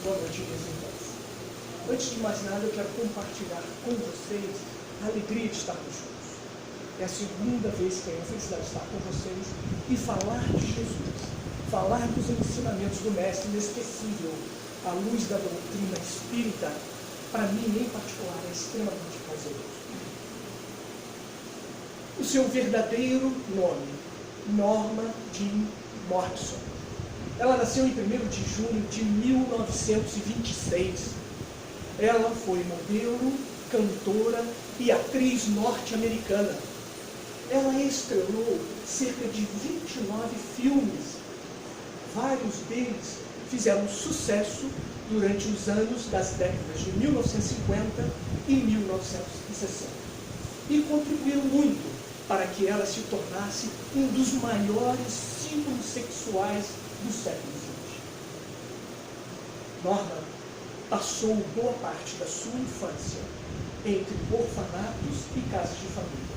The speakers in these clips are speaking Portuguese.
Boa noite, meus irmãos. Antes de mais nada, eu quero compartilhar com vocês a alegria de estarmos juntos. É a segunda vez que tenho a felicidade de estar com vocês e falar de Jesus, falar dos ensinamentos do Mestre inesquecível, à luz da doutrina espírita, para mim, em particular, é extremamente prazeroso. O seu verdadeiro nome, Norma Jean Morrison. Ela nasceu em 1º de junho de 1926. Ela foi modelo, cantora e atriz norte-americana. Ela estrelou cerca de 29 filmes. Vários deles fizeram sucesso durante os anos das décadas de 1950 e 1960. E contribuíram muito para que ela se tornasse um dos maiores símbolos sexuais do século XX. Norma passou boa parte da sua infância entre orfanatos e casas de família,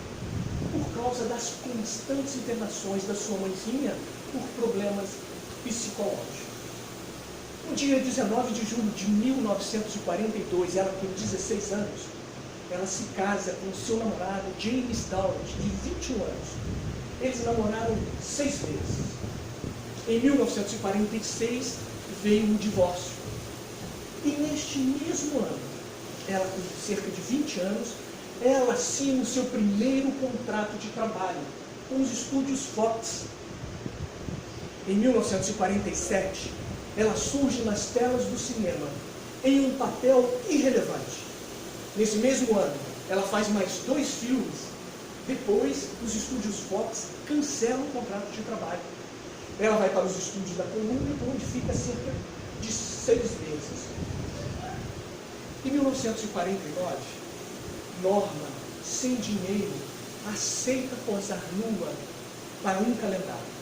por causa das constantes internações da sua mãezinha por problemas psicológicos. No dia 19 de julho de 1942, ela com 16 anos, ela se casa com seu namorado James Dowland, de 21 anos. Eles namoraram 6 vezes. Em 1946 veio o divórcio. E neste mesmo ano, ela com cerca de 20 anos, ela assina o seu primeiro contrato de trabalho com os estúdios Fox. Em 1947, ela surge nas telas do cinema em um papel irrelevante. Nesse mesmo ano, ela faz mais 2 filmes. Depois, os estúdios Fox cancelam o contrato de trabalho. Ela vai para os estúdios da Columbia, onde fica cerca de 6 meses. Em 1949, Norma, sem dinheiro, aceita posar nua para um calendário.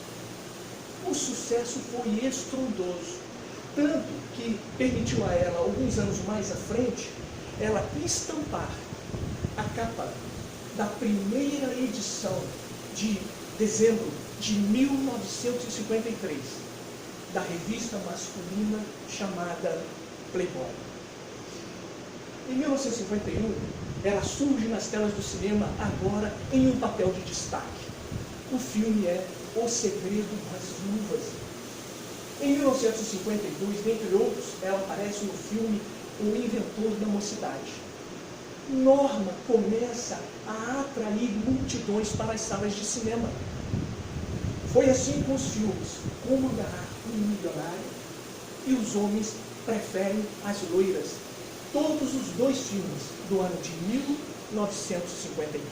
O sucesso foi estrondoso, tanto que permitiu a ela, alguns anos mais à frente, ela estampar a capa da primeira edição de dezembro de 1953, da revista masculina chamada Playboy. Em 1951, ela surge nas telas do cinema agora em um papel de destaque. O filme é O Segredo das Viúvas. Em 1952, dentre outros, ela aparece no filme O Inventor da Mocidade. Norma começa a atrair multidões para as salas de cinema. Foi assim com os filmes Como Agarrar um Milionário e Os Homens Preferem as Loiras. Todos os 2 filmes do ano de 1953.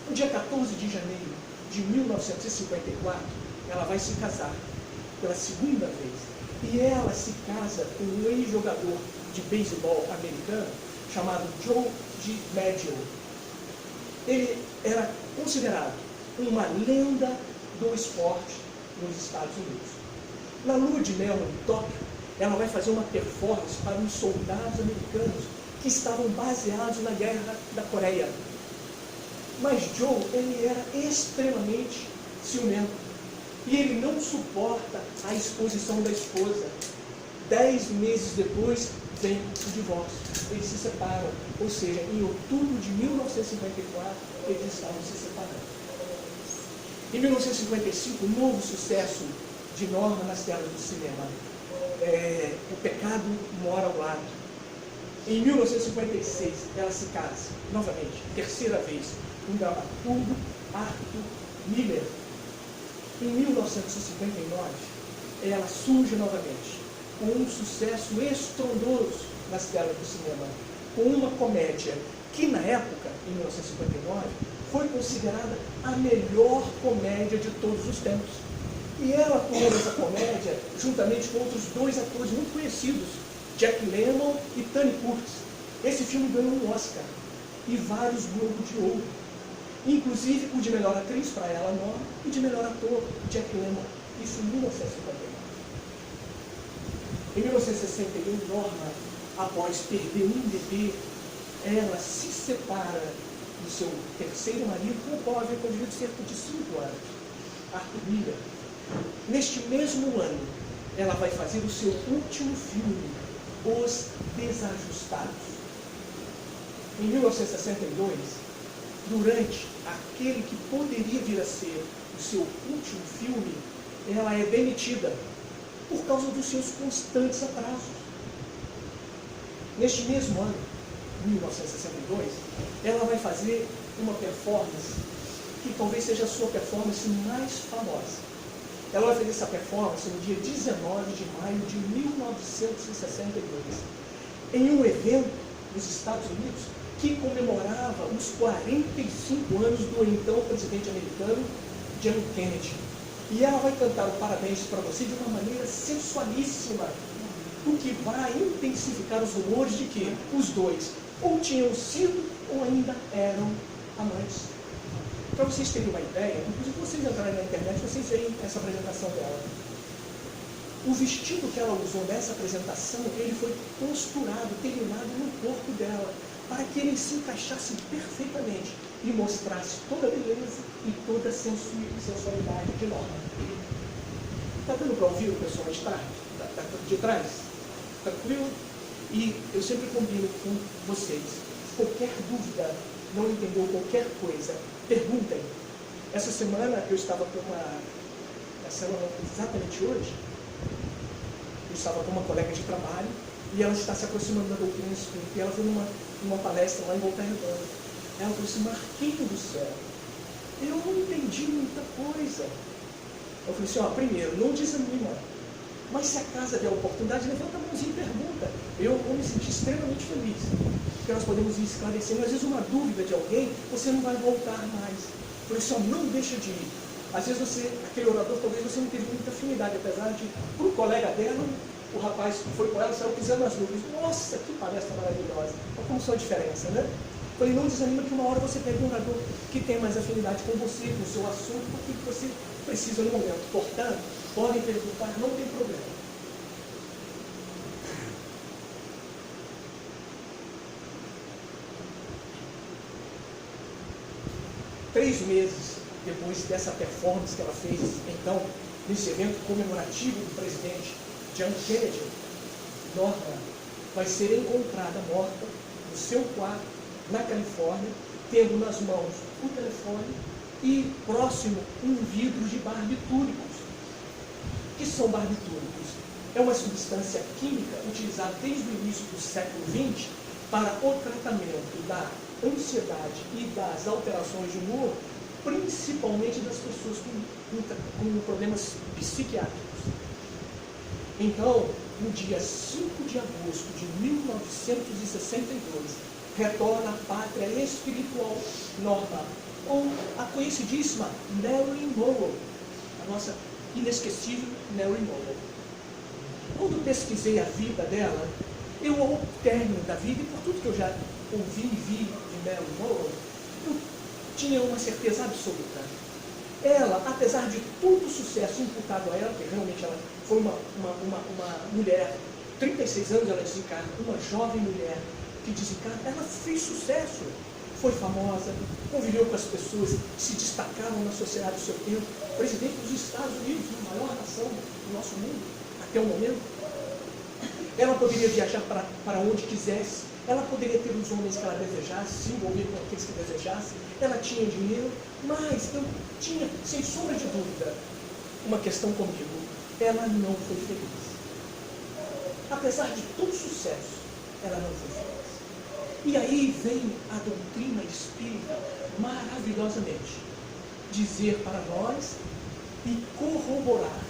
No dia 14 de janeiro de 1954, ela vai se casar pela segunda vez. E ela se casa com um ex-jogador de beisebol americano chamado Joe DiMaggio. Ele era considerado uma lenda do esporte nos Estados Unidos. Na lua de mel em Tóquio, ela vai fazer uma performance para os soldados americanos que estavam baseados na guerra da Coreia. Mas Joe, ele era extremamente ciumento. E ele não suporta a exposição da esposa. 10 meses depois, vem o divórcio. Eles se separam. Ou seja, em outubro de 1954, eles estavam se separando. Em 1955, um novo sucesso de Norma nas telas do cinema. O Pecado Mora ao Lado. Em 1956, ela se casa, novamente, terceira vez, com o dramaturgo Arthur Miller. Em 1959, ela surge novamente, com um sucesso estrondoso nas telas do cinema, com uma comédia que, na época, em 1959, foi considerada a melhor comédia de todos os tempos. E ela atuou nessa comédia juntamente com outros 2 atores muito conhecidos, Jack Lemmon e Tony Curtis. Esse filme ganhou um Oscar e vários Globos de Ouro. Inclusive o de melhor atriz para ela, Norma, e de melhor ator, Jack Lemmon. Isso em 1959. Em 1961, Norma, após perder um bebê, ela se separa do seu terceiro marido, com o qual havia convivido cerca de 5 anos, Arthur Miller. Neste mesmo ano, ela vai fazer o seu último filme, Os Desajustados. Em 1962, durante aquele que poderia vir a ser o seu último filme, ela é demitida por causa dos seus constantes atrasos. Neste mesmo ano, 1962, ela vai fazer uma performance que talvez seja a sua performance mais famosa. Ela vai fazer essa performance no dia 19 de maio de 1962, em um evento nos Estados Unidos que comemorava os 45 anos do então presidente americano, John Kennedy. E ela vai cantar o parabéns para você de uma maneira sensualíssima, o que vai intensificar os rumores de que os dois ou tinham sido ou ainda eram amantes. Para vocês terem uma ideia, inclusive vocês entrarem na internet, vocês veem essa apresentação dela. O vestido que ela usou nessa apresentação, ele foi costurado, terminado no corpo dela, para que ele se encaixasse perfeitamente e mostrasse toda a beleza e toda a sensualidade de Norma. Está dando para ouvir o pessoal de trás? Tranquilo? E eu sempre combino com vocês, qualquer dúvida, não entendeu qualquer coisa, perguntem. Essa semana eu estava com exatamente hoje, eu estava com uma colega de trabalho e ela está se aproximando da doutrina espírita. E ela foi numa palestra lá em Volta Redonda. Ela falou assim: Marquinhos do céu, eu não entendi muita coisa. Eu falei assim: primeiro, não desanima. Mas se a casa der a oportunidade, levanta a mãozinha e pergunta. Eu vou me sentir extremamente feliz, porque nós podemos ir esclarecendo. Às vezes uma dúvida de alguém, você não vai voltar mais. Por isso, não deixa de ir. Às vezes aquele orador, talvez você não teve muita afinidade, apesar de, para o colega dela, o rapaz que foi com ela, saiu pisando nas nuvens. Nossa, que palestra maravilhosa. Olha como só a diferença, né? Eu falei, não desanima que uma hora você pega um orador que tem mais afinidade com você, com o seu assunto, com o que você precisa no momento. Portanto, podem perguntar, não tem problema. Três meses depois dessa performance que ela fez, então, nesse evento comemorativo do presidente John Kennedy, Norma vai ser encontrada morta no seu quarto, na Califórnia, tendo nas mãos o telefone e próximo um vidro de barbitúricos. O que são barbitúricos? É uma substância química utilizada desde o início do século XX para o tratamento da ansiedade e das alterações de humor, principalmente das pessoas com problemas psiquiátricos. Então, no dia 5 de agosto de 1962, retorna à pátria espiritual Norma, com a conhecidíssima Marilyn Monroe, a nossa inesquecível Marilyn Monroe. Quando pesquisei a vida dela, eu, ao término da vida, e por tudo que eu já ouvi e vi de Marilyn Monroe, eu tinha uma certeza absoluta. Ela, apesar de todo o sucesso imputado a ela, porque realmente ela foi uma mulher, 36 anos ela desencarna, uma jovem mulher que desencarna, ela fez sucesso, foi famosa, conviveu com as pessoas que se destacaram na sociedade do seu tempo, presidente dos Estados Unidos, a maior nação do nosso mundo, até o momento. Ela poderia viajar para onde quisesse, ela poderia ter os homens que ela desejasse, se envolver com aqueles que desejasse, ela tinha dinheiro, mas eu tinha, sem sombra de dúvida, uma questão comigo: ela não foi feliz. Apesar de todo sucesso, ela não foi feliz. E aí vem a doutrina espírita maravilhosamente dizer para nós e corroborar,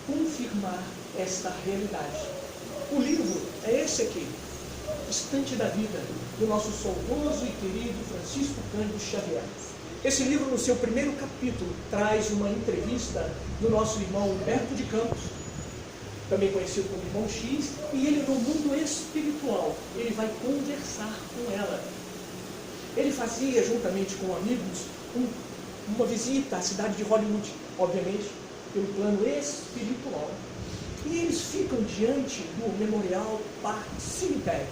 confirmar esta realidade. O livro é esse aqui, Estante da Vida, do nosso saudoso e querido Francisco Cândido Xavier. Esse livro, no seu primeiro capítulo, traz uma entrevista do nosso irmão Humberto de Campos, também conhecido como Irmão X, e ele, no mundo espiritual, ele vai conversar com ela. Ele fazia, juntamente com amigos, uma visita à cidade de Hollywood, obviamente, pelo plano espiritual. E eles ficam diante do Memorial Park Cemetery,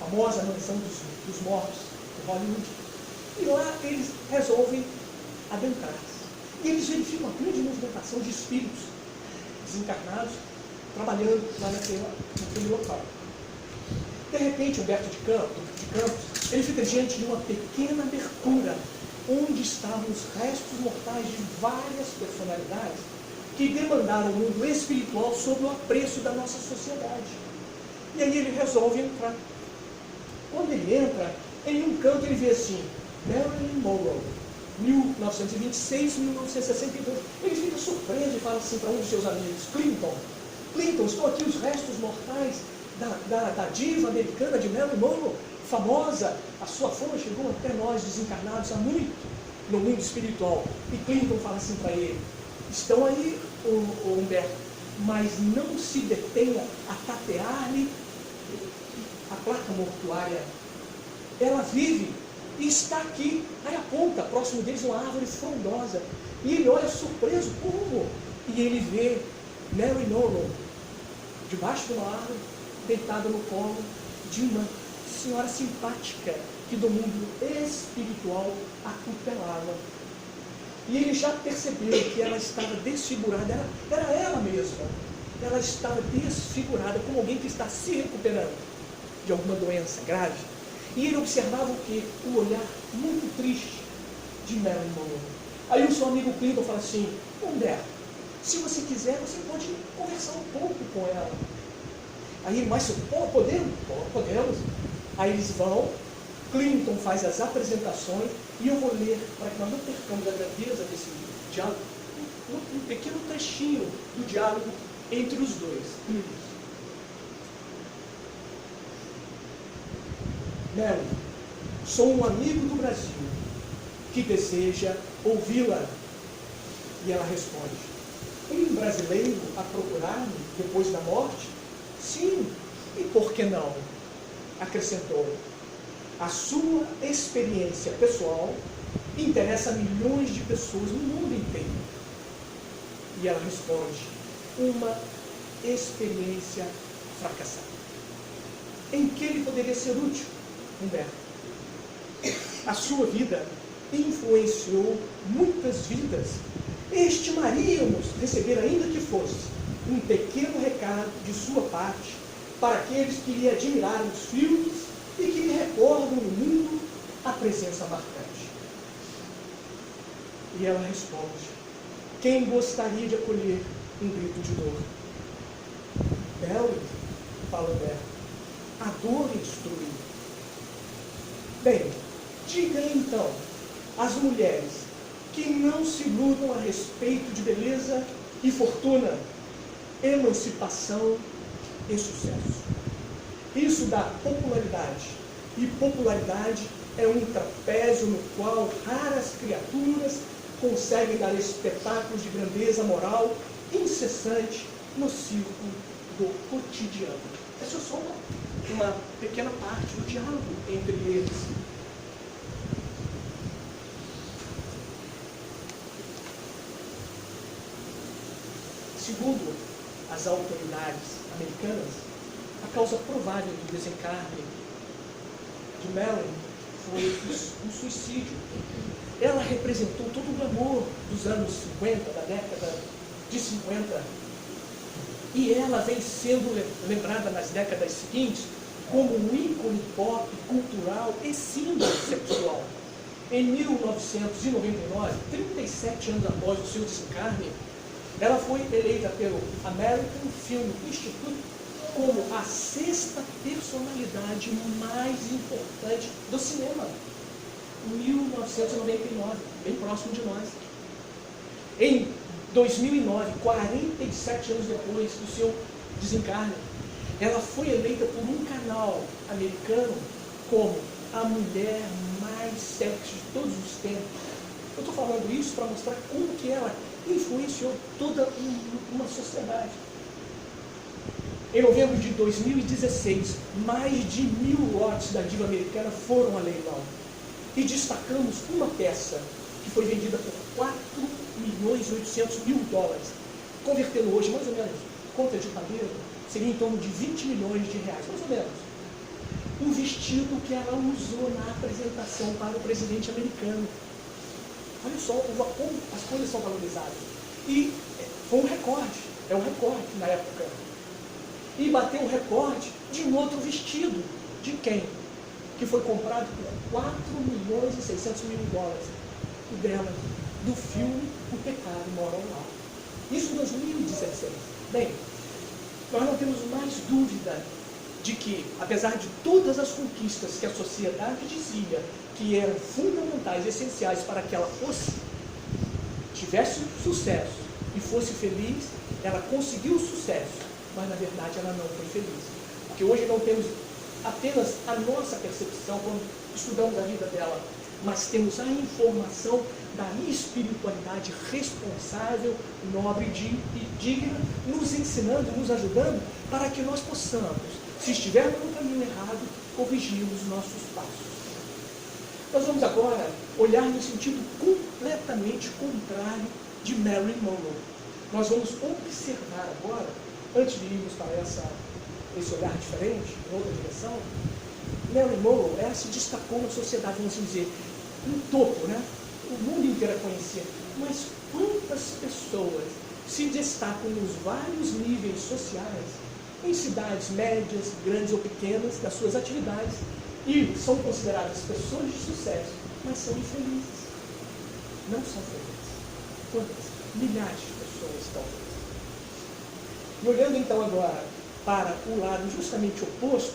a famosa mansão dos mortos de Hollywood. E lá eles resolvem adentrar-se. E eles verificam uma grande movimentação de espíritos. desencarnados trabalhando lá naquele local. De repente, Humberto de Campos, ele fica diante de uma pequena abertura, onde estavam os restos mortais de várias personalidades que demandaram o mundo espiritual sob o apreço da nossa sociedade. E aí ele resolve entrar. Quando ele entra, em um canto ele vê assim, Marilyn Monroe, 1926, 1962. Ele fica surpreso e fala assim para um dos seus amigos, Clinton, estão aqui os restos mortais da diva americana de Marilyn Monroe, famosa. A sua fama chegou até nós desencarnados há muito no mundo espiritual. E Clinton fala assim para ele, estão aí, Humberto, mas não se detenha a tatear-lhe a placa mortuária. Ela vive e está aqui. Aí aponta, próximo deles, uma árvore frondosa. E ele olha surpreso, como? E ele vê Marilyn Monroe debaixo de uma árvore, deitada no colo de uma senhora simpática que do mundo espiritual a tutelava. E ele já percebeu que ela estava desfigurada, era ela mesma. Ela estava desfigurada, como alguém que está se recuperando de alguma doença grave. E ele observava o quê? O olhar muito triste de Marilyn Monroe. Aí o seu amigo Clinton fala assim, Humberto, se você quiser, você pode conversar um pouco com ela. Aí ele, mas podemos? Podemos. Aí eles vão, Clinton faz as apresentações, e eu vou ler, para que nós não percamos a grandeza desse diálogo, um pequeno trechinho do diálogo entre os dois. Marilyn, sou um amigo do Brasil que deseja ouvi-la. E ela responde, um brasileiro a procurar-me depois da morte? Sim, e por que não? Acrescentou, a sua experiência pessoal interessa a milhões de pessoas no mundo inteiro. E ela responde, uma experiência fracassada. Em que ele poderia ser útil, Humberto? A sua vida influenciou muitas vidas. Estimaríamos receber, ainda que fosse, um pequeno recado de sua parte para aqueles que lhe admiraram os filmes e que lhe recordam no mundo a presença marcante. E ela responde, quem gostaria de acolher um grito de dor? Marilyn, fala Humberto, a dor lhe destruiu. Bem, diga então às mulheres que não se iludam a respeito de beleza e fortuna, emancipação e sucesso. Isso dá popularidade, e popularidade é um trapézio no qual raras criaturas conseguem dar espetáculos de grandeza moral incessante no circo do cotidiano. Essa é só uma pequena parte do diálogo entre eles. Segundo as autoridades americanas, a causa provável do desencarne de Marilyn foi um suicídio. Ela representou todo o glamour dos anos 50, da década de 50. E ela vem sendo lembrada nas décadas seguintes como um ícone pop, cultural e símbolo sexual. Em 1999, 37 anos após o seu desencarne, ela foi eleita pelo American Film Institute como a 6ª personalidade mais importante do cinema. Em 1999, bem próximo de nós. Em 2009, 47 anos depois do seu desencarne, ela foi eleita por um canal americano como a mulher mais sexy de todos os tempos. Eu estou falando isso para mostrar como que ela influenciou toda uma sociedade. Em novembro de 2016, mais de 1000 lotes da diva americana foram a leilão. E destacamos uma peça que foi vendida por $4.800.000, convertendo hoje mais ou menos, conta de padeiro, seria em torno de 20 milhões de reais, mais ou menos. Um vestido que ela usou na apresentação para o presidente americano. Olha só como as coisas são valorizadas. E foi um recorde. É o recorde na época. E bateu o recorde de um outro vestido. De quem? Que foi comprado por 4.600.000 dólares. O dela, do filme O Pecado Mora ao Lado. Isso em 2016. Bem, nós não temos mais dúvida de que, apesar de todas as conquistas que a sociedade dizia que eram fundamentais, essenciais para que ela tivesse sucesso e fosse feliz, ela conseguiu sucesso, mas na verdade ela não foi feliz. Porque hoje não temos apenas a nossa percepção quando estudamos a vida dela, mas temos a informação da espiritualidade responsável, nobre e digna, nos ensinando, nos ajudando, para que nós possamos, se estivermos no caminho errado, corrigirmos os nossos passos. Nós vamos agora olhar no sentido completamente contrário de Marilyn Monroe. Nós vamos observar agora, antes de irmos para esse olhar diferente, em outra direção, Marilyn Monroe, ela se destacou na sociedade, vamos dizer, no topo, né? O mundo inteiro a conhecia. Mas quantas pessoas se destacam nos vários níveis sociais, em cidades médias, grandes ou pequenas, das suas atividades, e são consideradas pessoas de sucesso, mas são infelizes. Não são felizes. Quantas? Milhares de pessoas, talvez. E olhando então agora para o lado justamente oposto,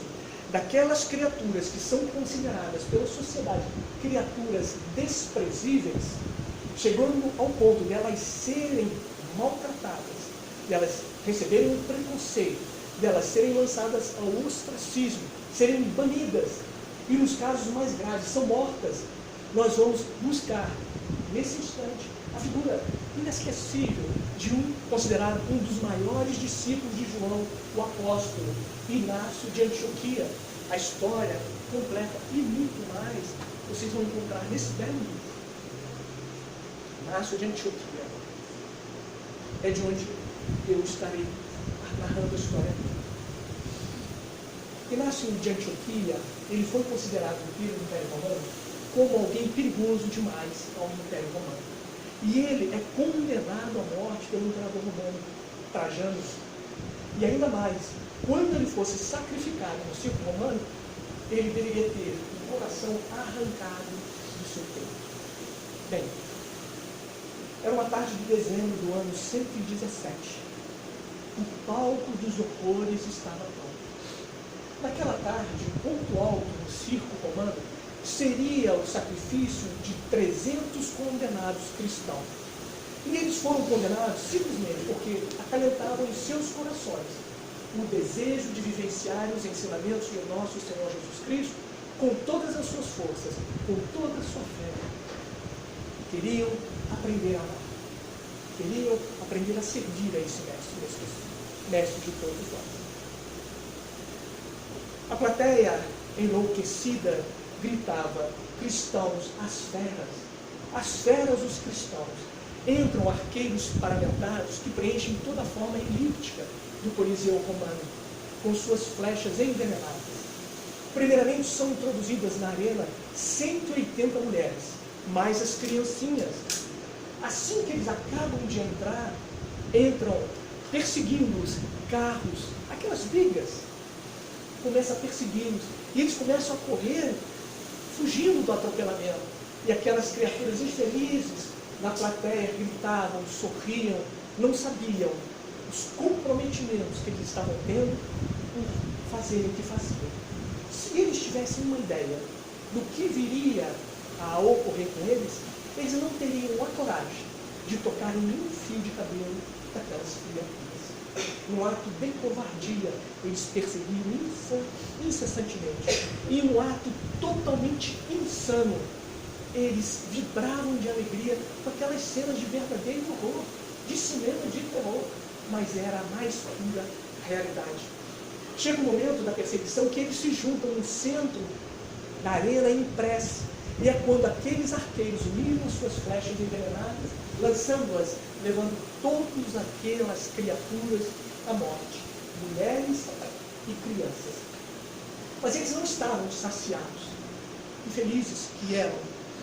daquelas criaturas que são consideradas pela sociedade criaturas desprezíveis, chegando ao ponto de elas serem maltratadas, de elas receberem um preconceito, de elas serem lançadas ao ostracismo, serem banidas, e nos casos mais graves são mortas, nós vamos buscar, nesse instante, a figura inesquecível de considerado um dos maiores discípulos de João, o apóstolo, Inácio de Antioquia. A história completa e muito mais vocês vão encontrar nesse belo livro. Inácio de Antioquia. É de onde eu estarei narrando a história dele. Inácio de Antioquia, ele foi considerado pelo Império Romano como alguém perigoso demais ao Império Romano. E ele é condenado à morte pelo imperador romano, Trajano. E ainda mais, quando ele fosse sacrificado no circo romano, ele deveria ter o coração arrancado do seu peito. Bem, era uma tarde de dezembro do ano 117. O palco dos horrores estava pronto. Naquela tarde, o ponto alto no circo romano seria o sacrifício de 300 condenados cristãos. E eles foram condenados simplesmente porque acalentavam em seus corações o desejo de vivenciar os ensinamentos do nosso Senhor Jesus Cristo com todas as suas forças, com toda a sua fé. Queriam aprender a amar. Queriam aprender a servir a esse mestre de todos nós. A plateia enlouquecida gritava: cristãos, as feras os cristãos. Entram arqueiros paramentados que preenchem toda a forma elíptica do Coliseu romano, com suas flechas envenenadas. Primeiramente são introduzidas na arena 180 mulheres, mais as criancinhas. Assim que eles acabam de entrar, entram perseguindo-os carros, aquelas vigas, começam a persegui-los, e eles começam a correr, fugindo do atropelamento. E aquelas criaturas infelizes na plateia gritavam, sorriam, não sabiam os comprometimentos que eles estavam tendo por fazerem o que faziam. Se eles tivessem uma ideia do que viria a ocorrer com eles, eles não teriam a coragem de tocar em nenhum fio de cabelo daquelas criaturas. Num ato de covardia, eles perseguiam incessantemente. E um ato totalmente insano, eles vibravam de alegria com aquelas cenas de verdadeiro horror, de cinema de terror, mas era a mais pura realidade. Chega o momento da perseguição que eles se juntam no centro da arena em prece, e é quando aqueles arqueiros miram suas flechas envenenadas, lançando-as, levando todas aquelas criaturas à morte, mulheres e crianças. Mas eles não estavam saciados, infelizes que eram,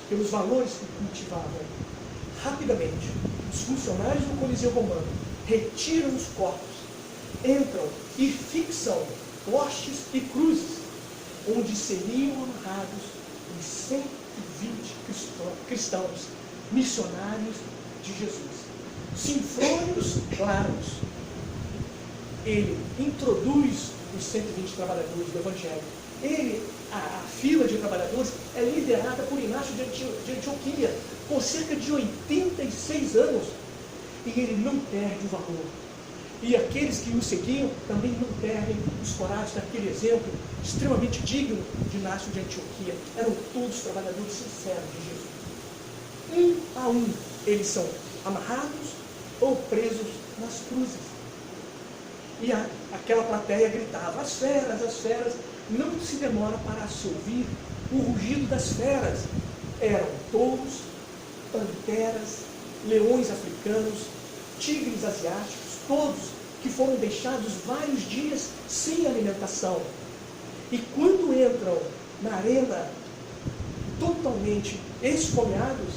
pelos valores que cultivavam. Rapidamente, os funcionários do Coliseu Romano retiram os corpos, entram e fixam postes e cruzes, onde seriam amarrados os 120 cristãos, missionários de Jesus. Sinfrônios claros. Ele introduz os 120 trabalhadores do Evangelho. A fila de trabalhadores é liderada por Inácio de Antioquia, com cerca de 86 anos. E ele não perde o valor. E aqueles que o seguiam também não perdem os coragens daquele exemplo extremamente digno de Inácio de Antioquia. Eram todos trabalhadores sinceros de Jesus. Um a um, eles são amarrados ou presos nas cruzes. E aquela plateia gritava: as feras, não se demora para se ouvir o rugido das feras. Eram touros, panteras, leões africanos, tigres asiáticos, todos que foram deixados vários dias sem alimentação. E quando entram na arena totalmente esfomeados,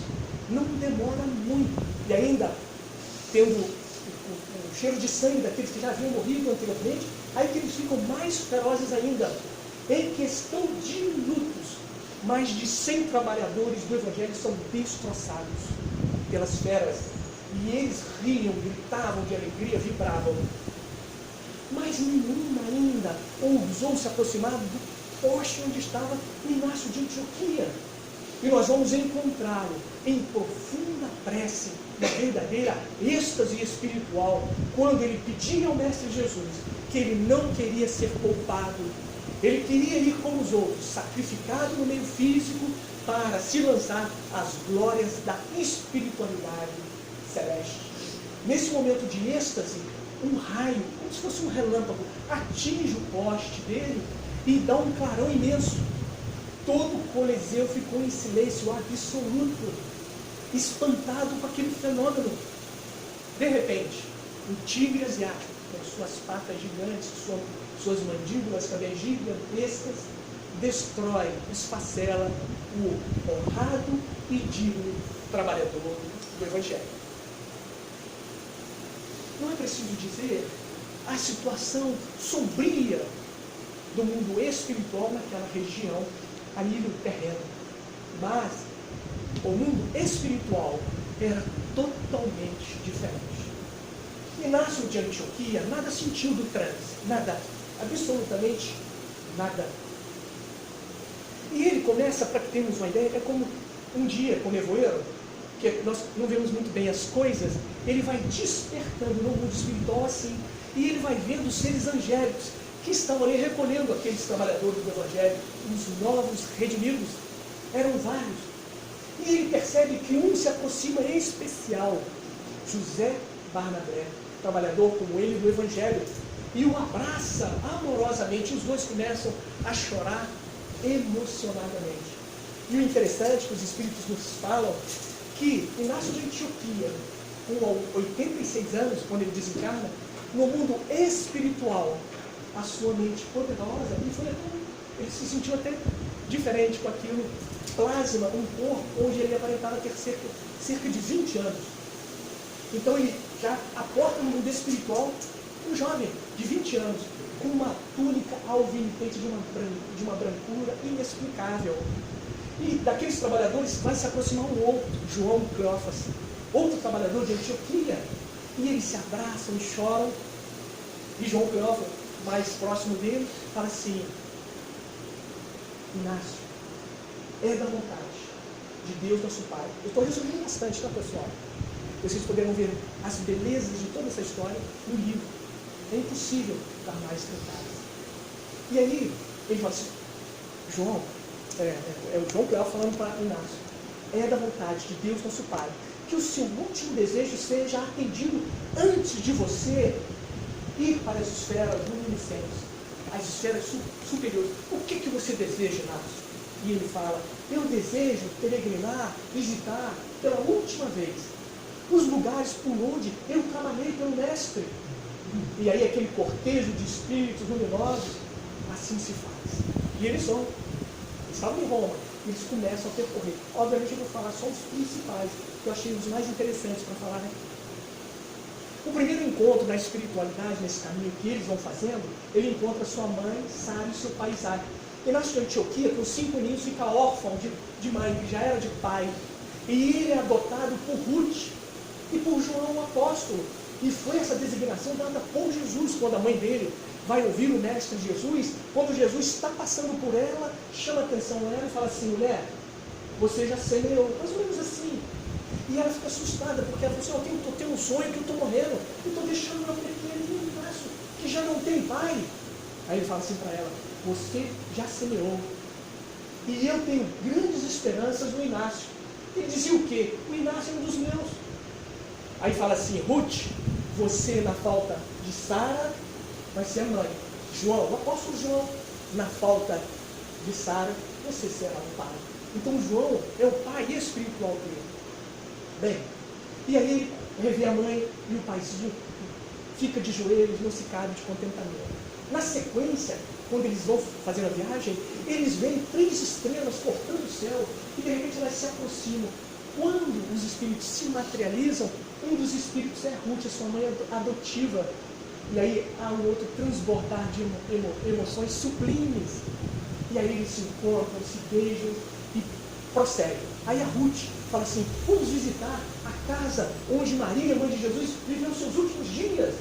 não demora muito. E ainda, tendo o cheiro de sangue daqueles que já haviam morrido anteriormente, aí que eles ficam mais ferozes ainda. Em questão de minutos, mais de 100 trabalhadores do Evangelho são destroçados pelas feras. E eles riam, gritavam de alegria, vibravam. Mas nenhum ainda ousou se aproximar do poste onde estava Inácio de Antioquia. E nós vamos encontrá-lo em profunda prece, na verdadeira êxtase espiritual, quando ele pedia ao Mestre Jesus que ele não queria ser poupado. Ele queria ir como os outros, sacrificado no meio físico, para se lançar às glórias da espiritualidade celeste. Nesse momento de êxtase, um raio, como se fosse um relâmpago, atinge o poste dele e dá um clarão imenso. Todo o Coliseu ficou em silêncio absoluto, espantado com aquele fenômeno. De repente, um tigre asiático, com suas patas gigantes, suas mandíbulas também gigantescas, destrói, esfacela o honrado e digno trabalhador do Evangelho. Não é preciso dizer a situação sombria do mundo espiritual naquela região, a nível terreno. Mas o mundo espiritual era totalmente diferente. Inácio de Antioquia nada sentiu do transe, nada, absolutamente nada. E ele começa, para que tenhamos uma ideia, é como um dia com nevoeiro, que nós não vemos muito bem as coisas, ele vai despertando no mundo espiritual assim, e ele vai vendo os seres angélicos que estão ali recolhendo aqueles trabalhadores do Evangelho, os novos redimidos, eram vários. E ele percebe que um se aproxima em especial, José Barnabé, trabalhador como ele do Evangelho, e o abraça amorosamente. Os dois começam a chorar emocionadamente. E o interessante é que os Espíritos nos falam que Inácio de Antioquia, com 86 anos, quando ele desencarna, no mundo espiritual, a sua mente poderosa, ele se sentiu até diferente com aquilo, plasma um corpo onde ele aparentava ter cerca de 20 anos. Então ele já aporta no mundo espiritual um jovem de 20 anos, com uma túnica alvinitante de uma brancura inexplicável. E daqueles trabalhadores vai se aproximar um outro, João Cleófas, outro trabalhador de Antioquia. E eles se abraçam e choram. E João Cleófas, mais próximo dele, fala assim: Inácio, é da vontade de Deus nosso Pai. Eu estou resumindo bastante, tá, pessoal? Vocês poderão ver as belezas de toda essa história no livro. É impossível dar mais detalhes. E aí, ele fala assim: João, é o João Cleófas falando para Inácio, é da vontade de Deus nosso Pai que o seu último desejo seja atendido antes de você ir para as esferas luminescentes, as esferas superiores. O que você deseja, Inácio? E ele fala: eu desejo peregrinar, visitar pela última vez os lugares por onde eu trabalhei pelo Mestre. E aí aquele cortejo de espíritos luminosos, assim se faz. E eles estavam em Roma, eles começam a percorrer. Obviamente eu vou falar só os principais, que eu achei os mais interessantes para falar, né? O primeiro encontro na espiritualidade, nesse caminho que eles vão fazendo, ele encontra sua mãe, Sara, e seu pai Isaac. Inácio de Antioquia, com 5 aninhos, fica órfão de mãe, que já era de pai. E ele é adotado por Ruth e por João o apóstolo. E foi essa designação dada por Jesus, quando a mãe dele vai ouvir o mestre Jesus, quando Jesus está passando por ela, chama a atenção dela e fala assim: mulher, você já semeou, mais ou menos assim. E ela fica assustada, porque ela fala assim: eu tenho um sonho que eu estou morrendo, eu estou deixando meu pequeno braço, que já não tem pai. Aí ele fala assim para ela: você já semeou, e eu tenho grandes esperanças no Inácio. Ele dizia o quê? O Inácio é um dos meus. Aí fala assim: Ruth, você na falta de Sara vai ser a mãe. João, o apóstolo João, na falta de Sara, você será o pai. Então João é o pai espiritual dele. Bem, e aí ele revê a mãe e o paizinho fica de joelhos, não se cabe de contentamento. Na sequência, quando eles vão fazer a viagem, eles veem 3 estrelas cortando o céu e de repente elas se aproximam. Quando os espíritos se materializam, um dos espíritos é Ruth, a sua mãe adotiva. E aí há um outro transbordar de emoções sublimes. E aí eles se encontram, se beijam e prosseguem. Aí a Ruth fala assim: vamos visitar a casa onde Maria, mãe de Jesus, viveu seus últimos dias.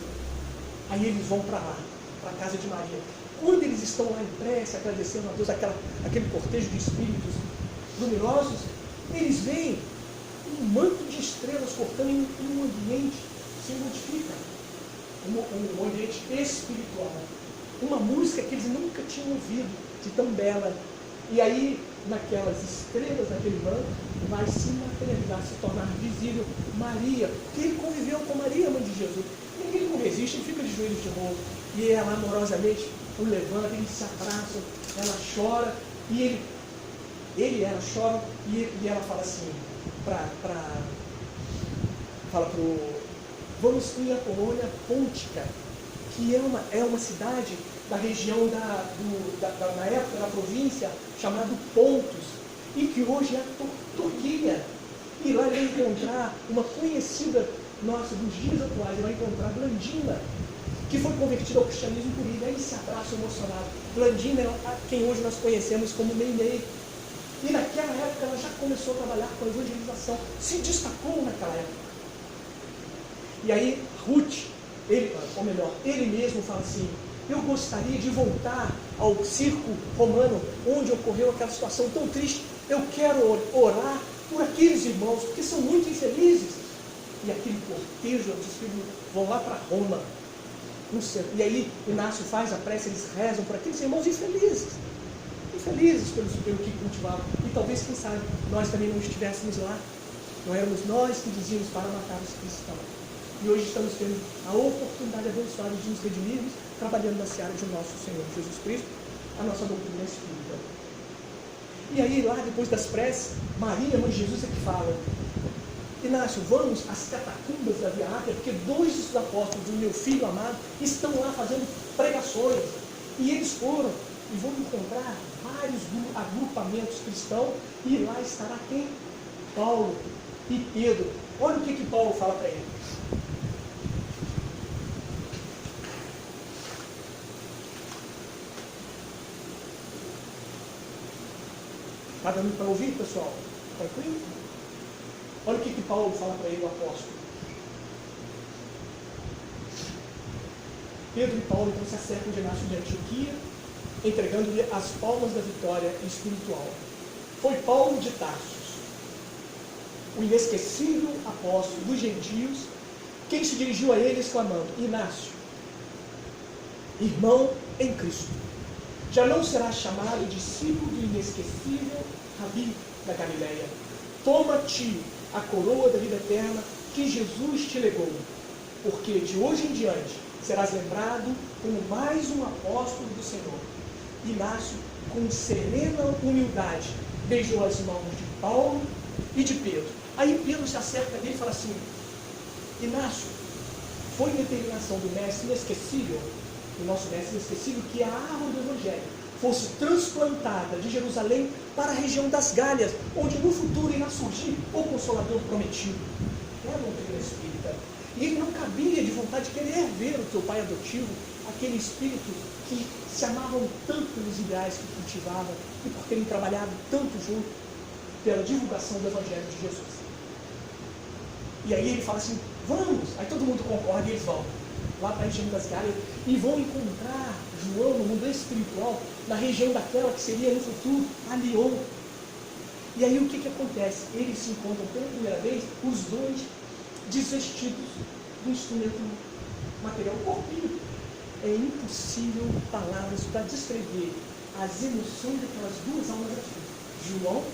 Aí eles vão para lá, para a casa de Maria. Quando eles estão lá em prece, agradecendo a Deus, aquele cortejo de espíritos luminosos, eles veem um manto de estrelas cortando em um ambiente, se modifica, um ambiente espiritual. Uma música que eles nunca tinham ouvido, de tão bela. E aí, naquelas estrelas, naquele manto, vai se materializar, se tornar visível Maria, porque ele conviveu com Maria, mãe de Jesus. E ele não resiste, ele fica de joelhos de novo. E ela amorosamente o levanta, eles se abraçam, ela chora, e ele e ela choram, e ela fala assim, vamos ir à colônia Pôntica, que é uma cidade da região na época, da província, chamada Pontos, e que hoje é a Turquia. E lá ele vai encontrar uma conhecida nossa dos dias atuais, ele vai encontrar Blandina, que foi convertida ao cristianismo por ele. Aí eles se abraçam emocionados. Blandina é quem hoje nós conhecemos como Meimei. E naquela época ela já começou a trabalhar com a evangelização, se destacou naquela época. E aí Ruth, ele mesmo fala assim: eu gostaria de voltar ao circo romano, onde ocorreu aquela situação tão triste. Eu quero orar por aqueles irmãos, porque são muito infelizes. E aquele cortejo, os filhos vão lá para Roma. E aí Inácio faz a prece, eles rezam por aqueles irmãos infelizes pelo que cultivavam. E talvez, quem sabe, nós também não estivéssemos lá. Não éramos nós que dizíamos para matar os cristãos. E hoje estamos tendo a oportunidade abençoada de nos redimirmos, trabalhando na seara de nosso Senhor Jesus Cristo, a nossa doutrina espírita. E aí, lá depois das preces, Maria, mãe de Jesus, é que fala: Inácio, vamos às catacumbas da Via Láctea, porque 2 dos apóstolos do meu filho amado estão lá fazendo pregações. E eles foram e vão encontrar vários agrupamentos cristãos, e lá estará quem? Paulo e Pedro. Olha o que Paulo fala para eles. Está dando para ouvir, pessoal? Tranquilo? Olha o que Paulo fala para ele, o apóstolo. Pedro e Paulo então se acercam de Inácio de Antioquia, entregando-lhe as palmas da vitória espiritual. Foi Paulo de Tarsus, o inesquecível apóstolo dos gentios, quem se dirigiu a ele exclamando: Inácio, irmão em Cristo, já não será chamado discípulo do inesquecível Rabi da Galileia. Toma-te a coroa da vida eterna que Jesus te legou, porque de hoje em diante serás lembrado como mais um apóstolo do Senhor. Inácio, com serena humildade, beijou as mãos de Paulo e de Pedro. Aí Pedro se acerca dele e fala assim: Inácio, foi determinação do mestre inesquecível, do nosso mestre inesquecível, que a árvore do Evangelho fosse transplantada de Jerusalém para a região das Gálias, onde no futuro irá surgir o Consolador prometido. É a doutrina espírita. E ele não cabia de vontade de querer ver o teu pai adotivo, aquele espírito que se amavam tanto pelos ideais que cultivavam e por terem trabalhado tanto junto pela divulgação do Evangelho de Jesus. E aí ele fala assim, vamos! Aí todo mundo concorda e eles vão lá para a região das Gálias e vão encontrar João no mundo espiritual, na região daquela que seria no futuro a Lyon. E aí o que acontece? Eles se encontram pela primeira vez, os dois desvestidos do instrumento material, o corpinho. É impossível palavras para descrever as emoções daquelas duas almas aqui, João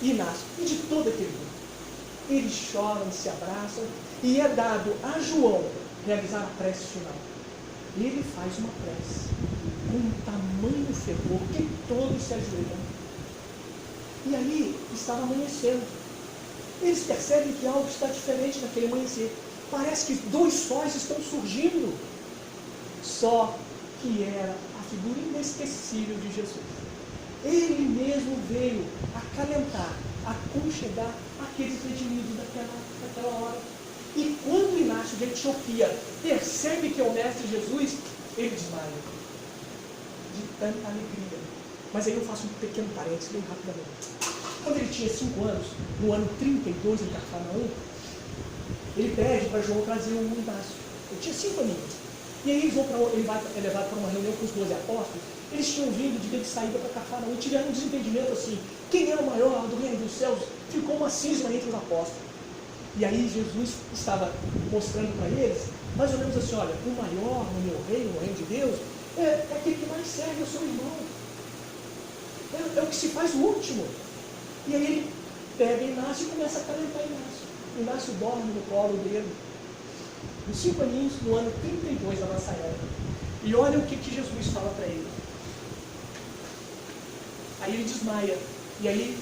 e Inácio, e de todo aquele mundo. Eles choram, se abraçam, e é dado a João realizar a prece final. Ele faz uma prece com um tamanho fervor que todos se ajoelham. E aí estava amanhecendo. Eles percebem que algo está diferente naquele amanhecer. Parece que dois sóis estão surgindo. Só que era a figura inesquecível de Jesus. Ele mesmo veio acalentar, aconchegar aqueles redimidos daquela hora. E quando Inácio de Etiópia percebe que é o Mestre Jesus, ele desmaia de tanta alegria. Mas aí eu faço um pequeno parênteses, bem rapidamente. Quando ele tinha 5 anos, no ano 32 em Cafarnaum, ele pede para João trazer o Inácio. Ele tinha 5 aninhos. E aí ele é levado para uma reunião com os 12 apóstolos. Eles tinham vindo de que saída para Cafarnaum e tiveram um desentendimento assim. Quem era o maior do reino dos céus? Ficou uma cisma entre os apóstolos. E aí Jesus estava mostrando para eles, mais ou menos assim, olha, o maior no meu reino, no reino de Deus, é aquele que mais serve ao seu irmão. É o que se faz o último. E aí ele pega Inácio e começa a acalentar Inácio. Inácio dorme no colo dele. Nos 5 aninhos, no ano 32 da nossa era. E olha o que Jesus fala para ele. Aí ele desmaia. E aí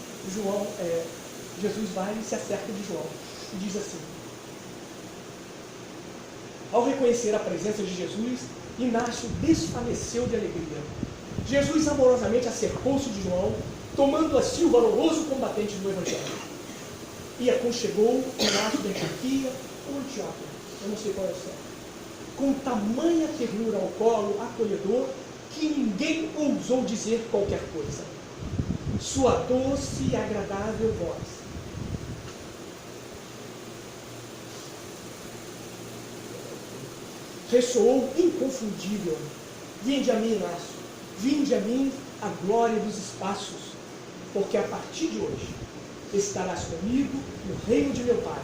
Jesus vai e se acerca de João. E diz assim: ao reconhecer a presença de Jesus, Inácio desfaleceu de alegria. Jesus amorosamente acercou-se de João, tomando assim o valoroso combatente do Evangelho. E aconchegou Inácio da Antioquia ou Antioquia, eu não sei qual é o certo, com tamanha ternura ao colo acolhedor que ninguém ousou dizer qualquer coisa. Sua doce e agradável voz ressoou inconfundível: vinde a mim, Inácio, vinde a mim a glória dos espaços, porque a partir de hoje estarás comigo no reino de meu Pai.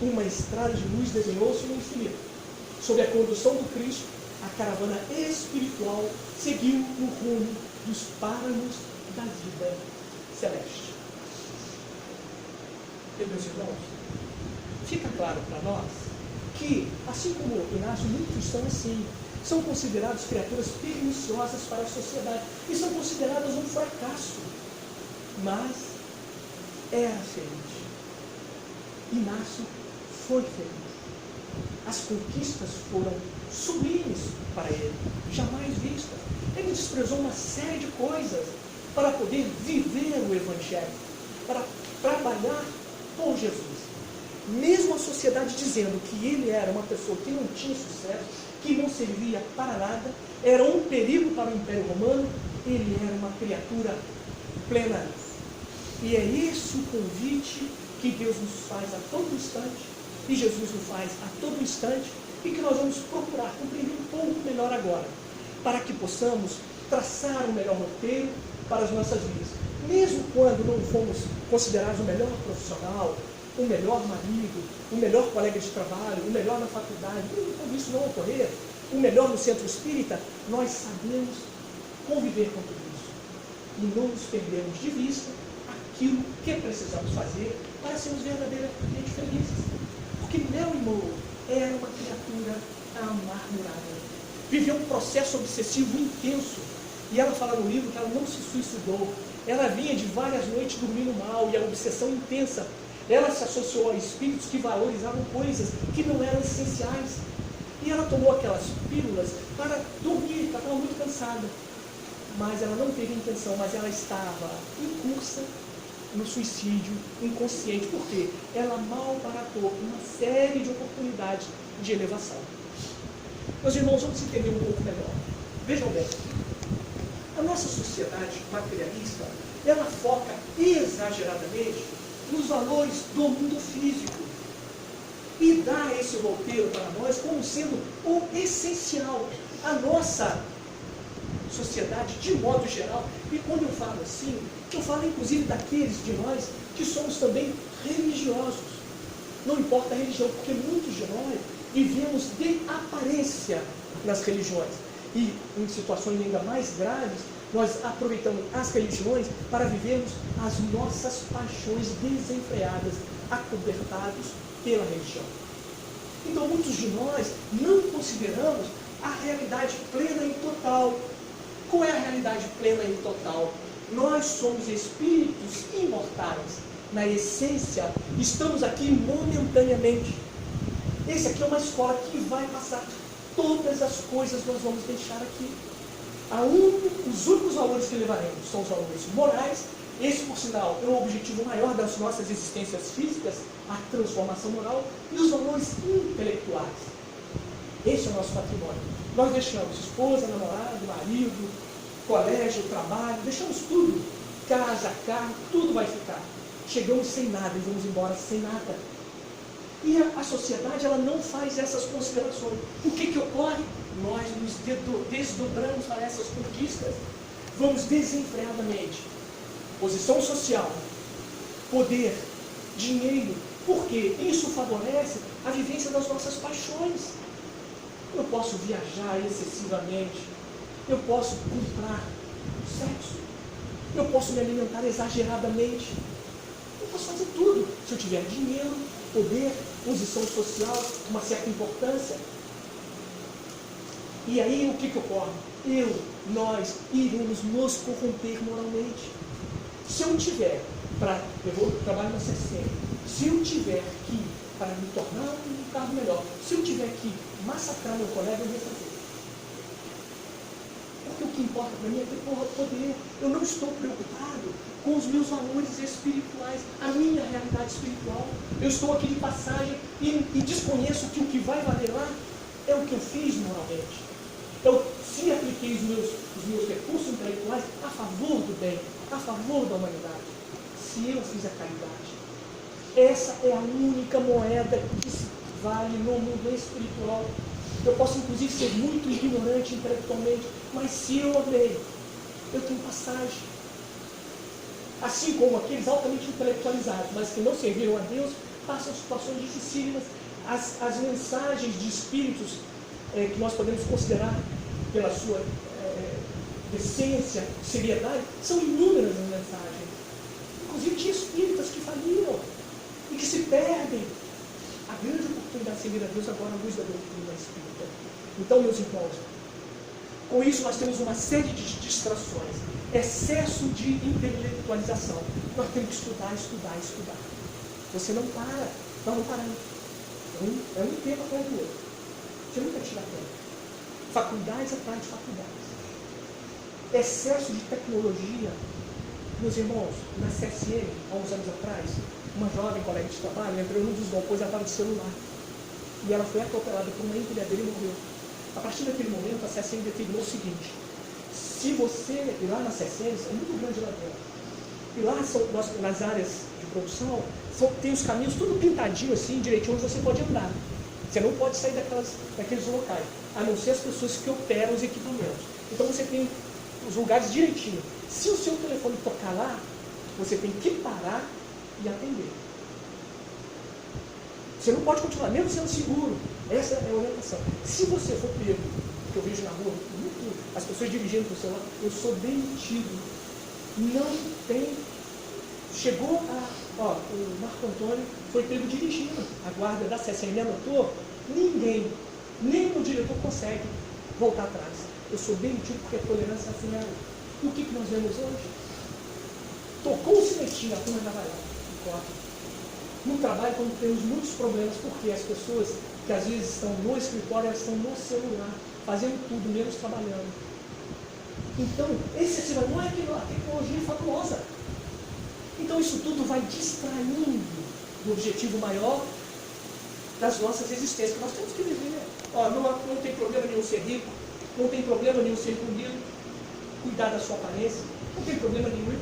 Uma estrada de luz desenhou-se no infinito. Sob a condução do Cristo, a caravana espiritual seguiu no rumo dos páramos da vida celeste. E, meus irmãos, fica claro para nós que, assim como Inácio, muitos são assim, são considerados criaturas perniciosas para a sociedade e são consideradas um fracasso. Mas era feliz. Inácio foi feliz. As conquistas foram sublimes para ele, jamais vistas. Ele desprezou uma série de coisas para poder viver o Evangelho, para trabalhar com Jesus. Mesmo a sociedade dizendo que ele era uma pessoa que não tinha sucesso, que não servia para nada, era um perigo para o Império Romano, ele era uma criatura plena. E é esse o convite que Deus nos faz a todo instante, e Jesus nos faz a todo instante, e que nós vamos procurar compreender um pouco melhor agora, para que possamos traçar o melhor roteiro para as nossas vidas. Mesmo quando não fomos considerados o melhor profissional, o melhor marido, o melhor colega de trabalho, o melhor na faculdade, quando isso não ocorrer, o melhor no centro espírita, nós sabemos conviver com tudo isso. E não nos perdemos de vista aquilo que precisamos fazer para sermos verdadeiramente felizes. Porque Mel Monroe era uma criatura amargurada. Viveu um processo obsessivo intenso. E ela fala no livro que ela não se suicidou. Ela vinha de várias noites dormindo mal e a obsessão intensa. Ela se associou a espíritos que valorizavam coisas que não eram essenciais. E ela tomou aquelas pílulas para dormir, porque ela estava muito cansada. Mas ela não teve intenção, mas ela estava em cursa no suicídio inconsciente. Por quê? Ela malbaratou uma série de oportunidades de elevação. Meus irmãos, vamos entender um pouco melhor. Vejam bem, a nossa sociedade materialista, ela foca exageradamente nos valores do mundo físico e dá esse roteiro para nós como sendo o essencial. A nossa sociedade, de modo geral, e quando eu falo assim, eu falo inclusive daqueles de nós que somos também religiosos. Não importa a religião, porque muitos de nós vivemos de aparência nas religiões. E em situações ainda mais graves, nós aproveitamos as religiões para vivermos as nossas paixões desenfreadas, acobertados pela religião. Então muitos de nós não consideramos a realidade plena e total. Qual é a realidade plena e total? Nós somos espíritos imortais. Na essência, estamos aqui momentaneamente. Esse aqui é uma escola que vai passar. Todas as coisas nós vamos deixar aqui. Os únicos valores que levaremos são os valores morais. Esse, por sinal, é o objetivo maior das nossas existências físicas, a transformação moral, e os valores intelectuais. Esse é o nosso patrimônio. Nós deixamos esposa, namorado, marido, colégio, trabalho, deixamos tudo. Casa, carro, tudo vai ficar. Chegamos sem nada e vamos embora sem nada. E a sociedade, ela não faz essas considerações. O que ocorre? Nós nos desdobramos para essas conquistas. Vamos desenfreadamente. Posição social, poder, dinheiro. Porque isso favorece a vivência das nossas paixões. Eu posso viajar excessivamente. Eu posso comprar sexo. Eu posso me alimentar exageradamente. Eu posso fazer tudo. Se eu tiver dinheiro, poder, posição social, uma certa importância. E aí o que ocorre? Nós iremos nos corromper moralmente. Se eu tiver, eu trabalho na CSN, se eu tiver que, para me tornar um carro melhor, se eu tiver que massacrar meu colega, eu vou fazer. Porque o que importa para mim é ter poder. Eu não estou preocupado com os meus valores espirituais, a minha realidade espiritual. Eu estou aqui de passagem e desconheço que o que vai valer lá é o que eu fiz moralmente. Se apliquei os meus recursos intelectuais a favor do bem, a favor da humanidade, se eu fiz a caridade. Essa é a única moeda que se vale no mundo espiritual. Eu posso inclusive ser muito ignorante intelectualmente, mas se eu amei, eu tenho passagem. Assim como aqueles altamente intelectualizados, mas que não serviram a Deus, passam situações dificílimas. As mensagens de espíritos que nós podemos considerar pela sua essência, seriedade, são inúmeras as mensagens. Inclusive tinha espíritas que faliram e que se perdem. A grande oportunidade de servir a Deus agora à luz da doutrina espírita. Então, meus irmãos, com isso nós temos uma série de distrações, excesso de intelectualização. Nós temos que estudar. Você não para, nós não paramos. É um tempo atrás do outro. Você nunca tira tempo. Faculdades atrás de faculdades. Excesso de tecnologia. Meus irmãos, na CSN, há uns anos atrás, uma jovem colega de trabalho entrou num dos galpões, ela estava de celular. E ela foi atropelada por uma empilhadeira e morreu. A partir daquele momento, a CSN determinou o seguinte: se você ir lá na CSN, é muito grande lá dentro, e lá nas áreas de produção, tem os caminhos tudo pintadinho assim, direitinho, onde você pode andar. Você não pode sair daqueles locais, a não ser as pessoas que operam os equipamentos. Então você tem os lugares direitinho. Se o seu telefone tocar lá, você tem que parar e atender. Você não pode continuar, mesmo sendo seguro. Essa é a orientação. Se você for pego, que eu vejo na rua, as pessoas dirigindo para o celular, eu sou demitido. Não tem. Chegou o Marco Antônio foi pego dirigindo. A guarda da CSN anotou, ninguém, nem o diretor consegue voltar atrás. Eu sou demitido porque a tolerância é zero. E o que nós vemos hoje? Tocou o sinetinho, a turma já vai lá. No trabalho, quando temos muitos problemas, porque as pessoas que às vezes estão no escritório, elas estão no celular, fazendo tudo, menos trabalhando. Então, excessiva não é que a tecnologia é fabulosa. Então isso tudo vai distraindo do objetivo maior das nossas existências, que nós temos que viver. Não tem problema nenhum ser rico, não tem problema nenhum ser bonito, cuidar da sua aparência, não tem problema nenhum.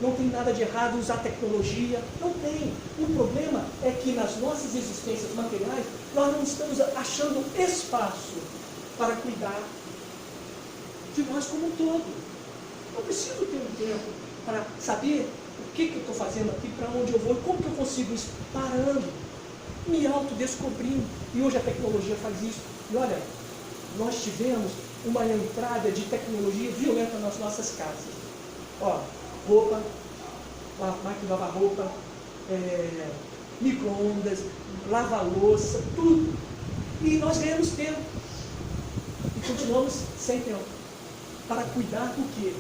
Não tem nada de errado usar tecnologia, não tem. O problema é que nas nossas existências materiais, nós não estamos achando espaço para cuidar de nós como um todo. Eu preciso ter um tempo para saber o que eu estou fazendo aqui, para onde eu vou, e como que eu consigo isso, parando, me autodescobrindo. E hoje a tecnologia faz isso. E olha, nós tivemos uma entrada de tecnologia violenta nas nossas casas. Roupa, máquina de lavar roupa, micro-ondas, lava-louça, tudo. E nós ganhamos tempo. E continuamos sem tempo. Para cuidar do quê?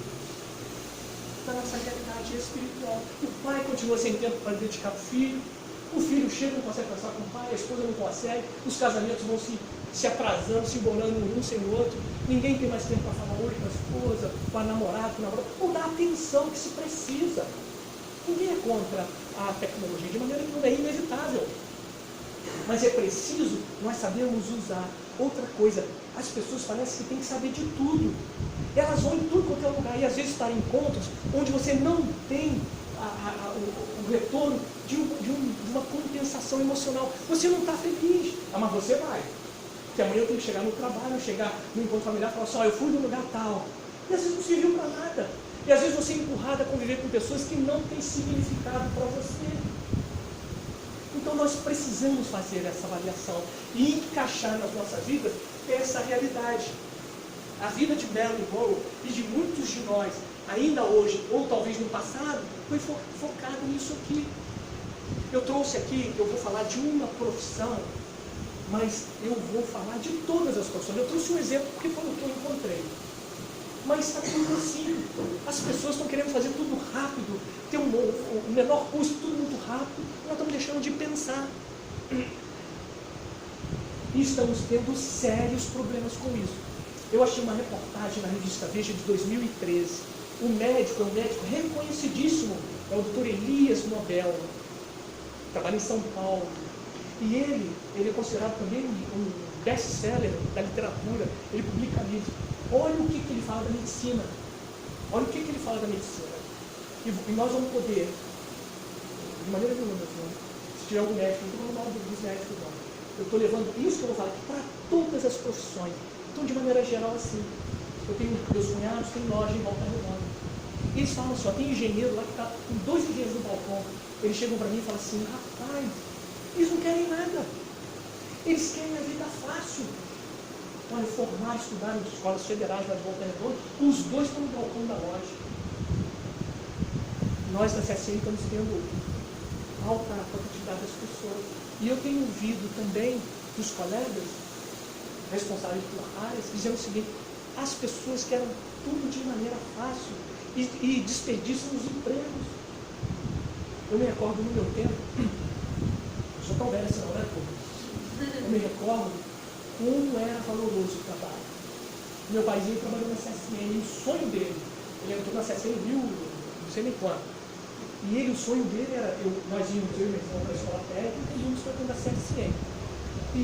Da nossa realidade espiritual. O pai continua sem tempo para dedicar para o filho. O filho chega, não consegue conversar com o pai, a esposa não consegue. Os casamentos vão se atrasando, se embolando um sem o outro. Ninguém tem mais tempo para falar oi com a esposa, com a namorada, com o namorado. Ou dar a atenção que se precisa. Ninguém é contra a tecnologia, de maneira nenhuma, é inevitável. Mas é preciso nós sabermos usar. Outra coisa, as pessoas parecem que têm que saber de tudo. Elas vão em tudo quanto é lugar. E às vezes está em encontros onde você não tem o retorno de uma compensação emocional. Você não está feliz, mas você vai. Porque amanhã eu tenho que chegar no trabalho, chegar no encontro familiar e falar assim, eu fui no lugar tal. E às vezes não serviu para nada. E às vezes você é empurrado a conviver com pessoas que não têm significado para você. Então nós precisamos fazer essa avaliação e encaixar nas nossas vidas essa realidade. A vida de Marilyn Monroe e de muitos de nós, ainda hoje, ou talvez no passado, foi focado nisso aqui. Eu trouxe aqui, eu vou falar de uma profissão, mas eu vou falar de todas as profissões. Eu trouxe um exemplo porque foi o que eu encontrei. Mas está tudo assim. As pessoas estão querendo fazer tudo rápido, ter o menor custo, tudo muito rápido. Nós estamos deixando de pensar. E estamos tendo sérios problemas com isso. Eu achei uma reportagem na revista Veja de 2013. O médico é um médico reconhecidíssimo, é o Dr. Elias Nobel, trabalha em São Paulo. E ele é considerado também um best-seller da literatura, ele publica livros. Olha o que ele fala da medicina. Olha o que ele fala da medicina. E nós vamos poder, de maneira nenhuma, se tiver algum médico, não estou falando dos médicos, não. Eu estou levando isso que eu vou falar aqui para todas as profissões. Então, de maneira geral, assim. Eu tenho meus cunhados, tem loja em Volta Redonda. E eles falam assim, tem engenheiro lá que está com 2 engenheiros no balcão. Eles chegam para mim e falam assim, rapaz, eles não querem nada. Eles querem a vida fácil. Olha, formar, estudar em escolas federais lá de Volta Redonda, os 2 estão no balcão da loja. Nós da CSN estamos tendo alta produtividade das pessoas. E eu tenho ouvido também dos colegas responsáveis por áreas dizendo o seguinte, as pessoas querem tudo de maneira fácil e desperdiçam os empregos. Eu me recordo no meu tempo, eu sou tão velho assim, não é, pô? Eu me recordo como era valoroso o trabalho. Meu paizinho trabalhou na CSN, e o sonho dele, ele entrou na CSN em não sei nem quando. E o sonho dele era, nós íamos, eu e meu irmão, para a escola técnica e íamos para dentro da CSN. E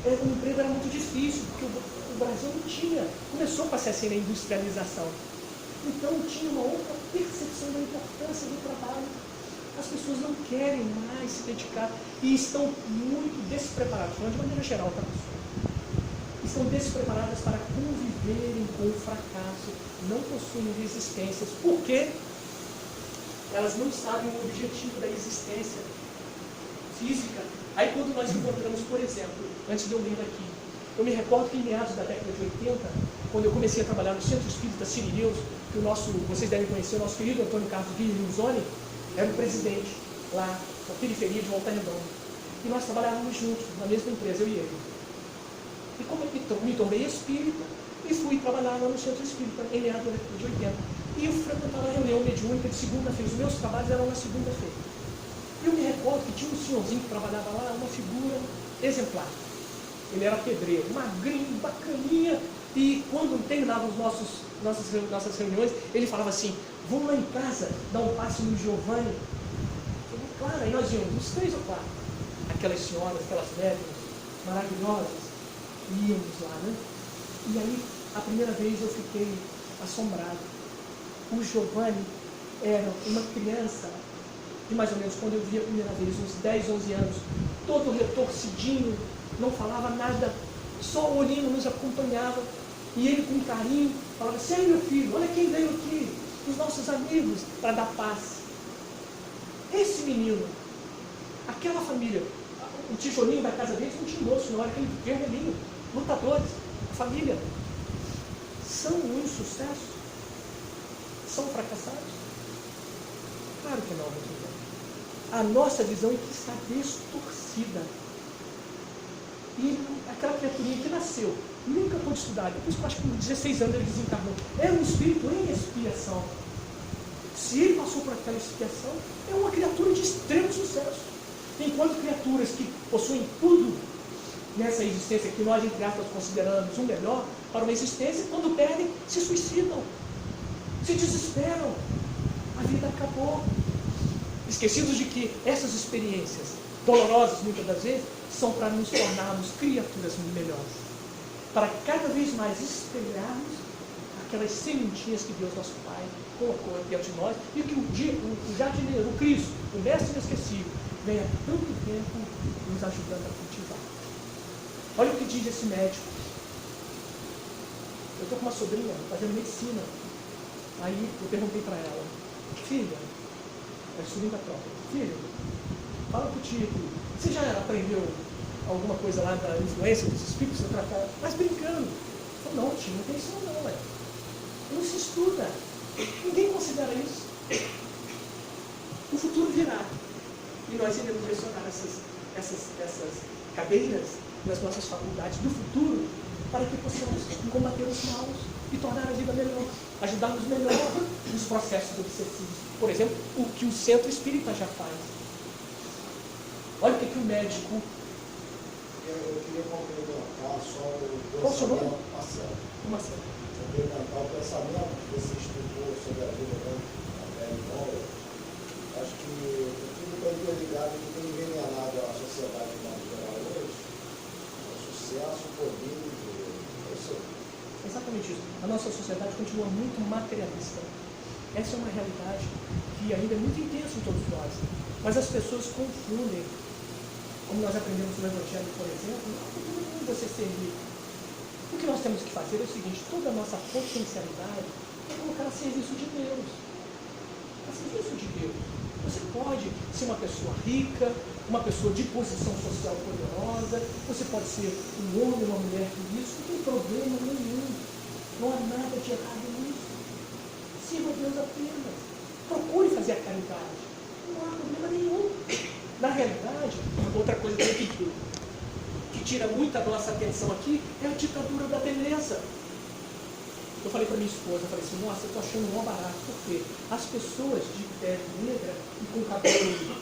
o emprego era muito difícil, porque o Brasil não tinha. Começou com a CSN a industrialização. Então tinha uma outra percepção da importância do trabalho. As pessoas não querem mais se dedicar e estão muito despreparadas, falando de maneira geral, tá, pessoal? Estão despreparadas para conviverem com o fracasso, não possuem resistências. Por quê? Elas não sabem o objetivo da existência física. Aí quando nós encontramos, por exemplo, antes de eu ler aqui, eu me recordo que em meados da década de 80, quando eu comecei a trabalhar no Centro Espírita Sirineus, que vocês devem conhecer, o nosso querido Antônio Carlos Guilherme era o presidente lá na periferia de Volta Redonda. E nós trabalhávamos juntos, na mesma empresa, eu e ele. E como eu me tornei espírita, e fui trabalhar lá no Centro Espírita, em meados da década de 80. E eu frequentava a reunião mediúnica de segunda-feira, os meus trabalhos eram na segunda-feira. E eu me recordo que tinha um senhorzinho que trabalhava lá, uma figura exemplar. Ele era pedreiro, magrinho, bacaninha, E quando terminavam nossas reuniões, ele falava assim, vamos lá em casa dar um passe no Giovanni. Eu falei, claro, aí nós íamos, uns 3 ou 4. Aquelas senhoras, aquelas médicas maravilhosas, íamos lá, né? E aí, a primeira vez eu fiquei assombrado. O Giovanni era uma criança, de mais ou menos quando eu vi a primeira vez, uns 10, 11 anos, todo retorcidinho, não falava nada, só o olhinho nos acompanhava. E ele com carinho falava assim, ai meu filho, olha quem veio aqui, os nossos amigos, para dar paz. Esse menino, aquela família, o tijolinho da casa deles não tinha moço, não era aquele vermelhinho, lutadores, a família. São um insucesso? São fracassados? Claro que não, meu irmão. A nossa visão é que está distorcida. E aquela criaturinha que nasceu, nunca pôde estudar, depois acho que com 16 anos ele desencarnou. Era um espírito em expiação. Se ele passou por aquela expiação, é uma criatura de extremo sucesso. Enquanto criaturas que possuem tudo nessa existência, que nós, entre aspas, consideramos o melhor para uma existência, quando perdem, se suicidam, se desesperam. A vida acabou. Esquecidos de que essas experiências, dolorosas muitas das vezes, são para nos tornarmos criaturas melhores. Para cada vez mais espelharmos aquelas sementinhas que Deus, nosso Pai, colocou dentro de nós, e que o jardineiro, o Cristo, o Mestre inesquecível, vem há tanto tempo nos ajudando a cultivar. Olha o que diz esse médico. Eu estou com uma sobrinha fazendo medicina. Aí eu perguntei para ela, filha, é sobrinha da própria, filha, fala pro tio, você já aprendeu alguma coisa lá da influência dos espíritos? Mas brincando. Eu falei, não, tio, não tem isso não, ué. Não se estuda. Ninguém considera isso. O futuro virá. E nós iremos lecionar essas cadeiras nas nossas faculdades do futuro para que possamos combater os maus e tornar a vida melhor, ajudarmos melhor nos processos obsessivos. Por exemplo, o que o centro espírita já faz. Olha o que o médico... Eu queria complementar só o Qual o seu nome? Marcelo. Marcelo. Complementar o pensamento que você estudou sobre a vida da velha bola. Acho que tudo está interligado que tem envenenado a sociedade mais geral hoje. O sucesso, o poder, exatamente isso. A nossa sociedade continua muito materialista. Essa é uma realidade que ainda é muito intensa em todos nós. Mas as pessoas confundem. Como nós aprendemos no Evangelho, por exemplo, não você servir. O que nós temos que fazer é o seguinte, toda a nossa potencialidade é colocar a serviço de Deus. A serviço de Deus. Você pode ser uma pessoa rica, uma pessoa de posição social poderosa, você pode ser um homem, uma mulher feliz, não tem problema nenhum. Não há nada de errado nisso. Sirva a Deus apenas. Procure fazer a caridade. Não há problema nenhum. Na realidade, outra coisa que tira muita nossa atenção aqui é a ditadura da beleza. Eu falei para minha esposa, eu falei assim, nossa, eu estou achando mó barato, porque as pessoas de pele negra e com cabelo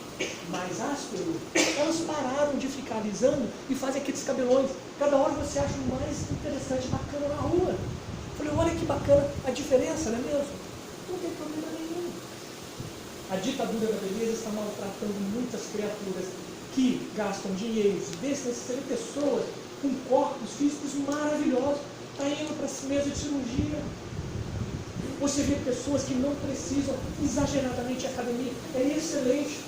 mais áspero, elas pararam de ficar alisando e fazem aqueles cabelões. Cada hora você acha o mais interessante, bacana na rua. Eu falei, olha que bacana a diferença, não é mesmo? Não tem problema nenhum. A ditadura da beleza está maltratando muitas criaturas que gastam dinheiro, desnecessariamente pessoas com corpos físicos maravilhosos, está indo para a mesa de cirurgia. Você vê pessoas que não precisam exageradamente de academia, é excelente.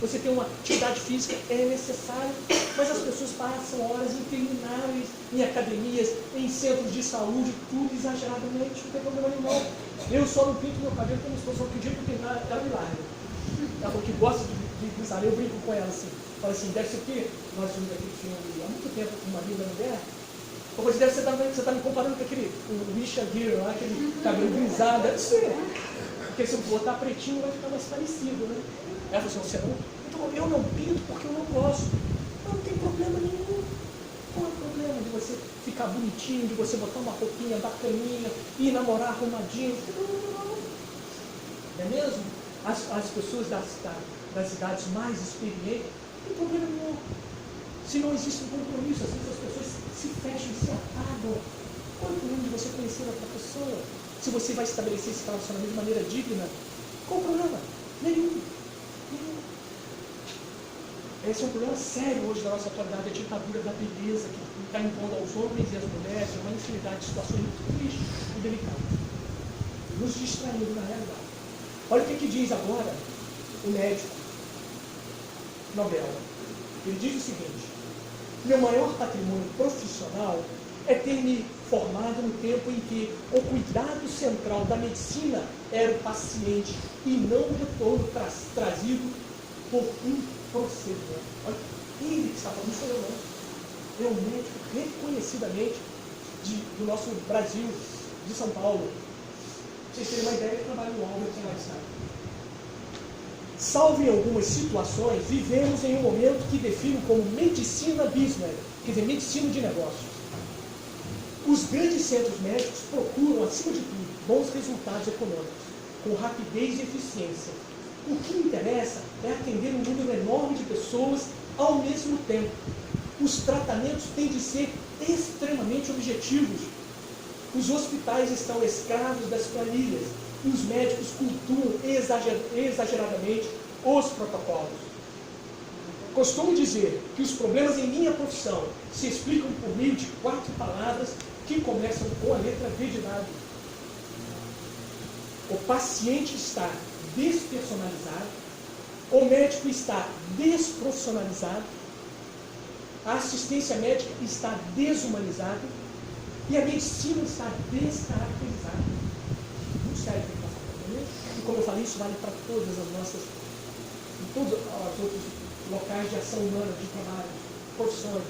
Você tem uma atividade física, é necessário, mas as pessoas passam horas intermináveis em academias, em centros de saúde, tudo exageradamente, não tem problema nenhum. Eu só não pinto meu cabelo, porque minha esposa falou que o dia que eu pintar, ela me larga. Ela falou que gosta de pintar, eu brinco com ela assim. Fala assim, deve ser o quê? Nós vimos aquele filme há muito tempo com uma linda mulher. Eu falei, deve ser também, você está me comparando com aquele Richard Gere lá, aquele cabelo grisalho, deve ser. Porque se eu botar pretinho vai ficar mais parecido, né? Ela falou assim, você não? Então eu não pinto porque eu não gosto. Não tem problema nenhum. Qual é o problema de você ficar bonitinho, de você botar uma roupinha bacaninha e namorar arrumadinho? Não é mesmo? As pessoas das idades mais experientes, não tem problema nenhum. Se não existe um compromisso, às vezes as pessoas se fecham, se apagam. Qual é o problema de você conhecer outra pessoa? Se você vai estabelecer esse relacionamento de maneira digna, qual o problema? Nenhum. Esse é um problema sério hoje da nossa atualidade, a ditadura da beleza que está impondo aos homens e às mulheres uma infinidade de situações muito tristes e delicadas, nos distraindo da realidade. Olha o que diz agora o médico Nobel. Ele diz o seguinte: meu maior patrimônio profissional é ter me formado no tempo em que o cuidado central da medicina era o paciente e não o retorno trazido por um procedimento. Olha, ele que está falando, não sou eu não. É um médico reconhecidamente do nosso Brasil, de São Paulo. Pra vocês terem uma ideia, ele trabalha no Albert Einstein. Salvo em algumas situações, vivemos em um momento que defino como medicina business, quer dizer, medicina de negócios. Os grandes centros médicos procuram, acima de tudo, bons resultados econômicos, com rapidez e eficiência. O que interessa é atender um número enorme de pessoas ao mesmo tempo. Os tratamentos têm de ser extremamente objetivos. Os hospitais estão escravos das planilhas. E os médicos cultuam exageradamente os protocolos. Costumo dizer que os problemas em minha profissão se explicam por meio de 4 palavras que começam com a letra V de dado. O paciente está despersonalizado, o médico está desprofissionalizado, a assistência médica está desumanizada e a medicina está descaracterizada. Muito sério o que está falando. E como eu falei, isso vale para todas as nossas, em todos os outros locais de ação humana, de trabalho, profissões.